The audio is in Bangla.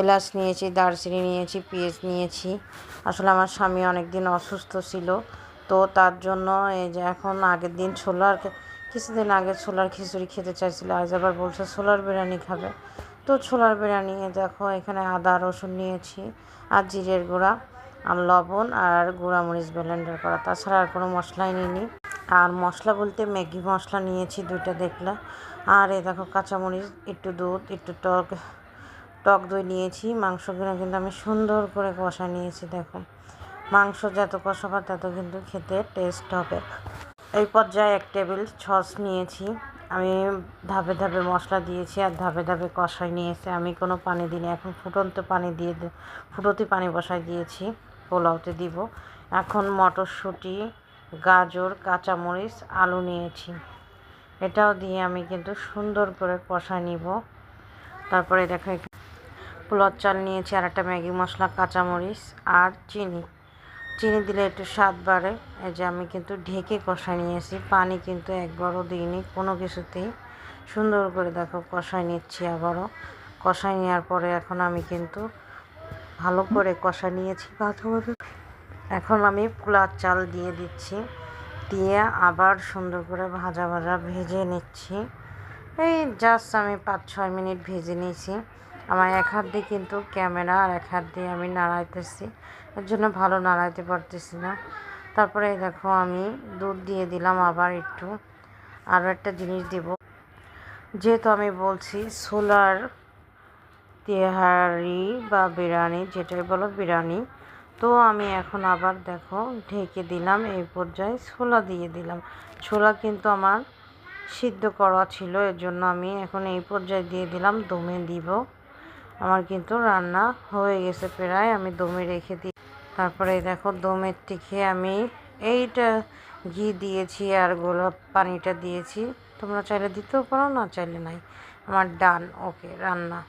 এলাচ নিয়েছি, দারচিনি নিয়েছি, পেঁয়াজ নিয়েছি। আসলে আমার স্বামী অনেক দিন অসুস্থ ছিল, তো তার জন্য এই যে এখন আগের দিন কিছুদিন আগে ছোলার খিচুড়ি খেতে চাইছিল, আজ আবার বলছে ছোলার বিরিয়ানি খাবে। তো ছোলার বিরিয়ানি দেখো এখানে আদা রসুন নিয়েছি, আর জিরের গুঁড়া, আর লবণ, আর গুঁড়ামরিচ ব্লেন্ডার করা, তাছাড়া আর কোনো মশলাই নিইনি। আর মশলা বলতে ম্যাগি মশলা নিয়েছি 2টা দেখলে। আর এই দেখো কাঁচামরিচ, একটু দুধ, একটু টক দই নিয়েছি। মাংসগুলো কিন্তু আমি সুন্দর করে কষা নিয়েছি। দেখো মাংস যত কষাবা তত কিন্তু খেতে টেস্ট হবে। এই পর্যায়ে 1 টেবিল সস নিয়েছি। আমি ধাপে ধাপে মশলা দিয়েছি আর ধাপে ধাপে কষাই নিয়েছি, আমি কোনো পানি দিইনি। এখন ফুটতে পানি বসাই দিয়েছি, পোলাওতে দিব। এখন মটরশুঁটি, গাজর, কাঁচামরিচ, আলু নিয়েছি, এটাও দিয়ে আমি কিন্তু সুন্দর করে কষাই নিব। তারপরে দেখো পোলাও চাল নিয়েছি, আর একটা ম্যাগি মশলা, কাঁচামরিচ আর চিনি দিলে একটু স্বাদ বাড়ে। এই যে আমি কিন্তু ঢেকে কষাই নিয়েছি, পানি কিন্তু একবারও দিইনি কোনো কিছুতেই। সুন্দর করে দেখো কষাই নিচ্ছি, আবারও কষাই নেওয়ার পরে এখন আমি কিন্তু ভালো করে কষাই নিয়েছি। এখন আমি পোলাও চাল দিয়ে দিচ্ছি, দিয়ে আবার সুন্দর করে ভাজা ভেজে নিচ্ছি। এই জাস্ট আমি 5-6 মিনিট ভেজে নিয়েছি। আমার এক হাত দিয়ে কিন্তু ক্যামেরা, আর এক হাত দিয়ে আমি নাড়াইতেছি, এর জন্য ভালো নাড়াইতে পারতেছি না। তারপরে দেখো আমি দুধ দিয়ে দিলাম আবার একটু। আরও একটা জিনিস দিব, যেহেতু আমি বলছি ছোলার তেহারি বা বিরিয়ানি, যেটাই বলো বিরিয়ানি, তো আমি এখন আবার দেখো ঢেকে দিলাম। এই পর্যায়ে ছোলা দিয়ে দিলাম। ছোলা কিন্তু আমার সিদ্ধ করা ছিল, এর জন্য আমি এখন এই পর্যায়ে দিয়ে দিলাম। দমে দিব। আমার কিন্তু রান্না হয়ে গেছে প্রায়, আমি দমে রেখে দিই। তারপরে দেখো দমের থেকে আমি এইটা ঘি দিয়েছি আর গোলাপ পানিটা দিয়েছি। তোমরা চাইলে দিতেও পারো, না চাইলে নাই। আমার ডান, ওকে রান্না।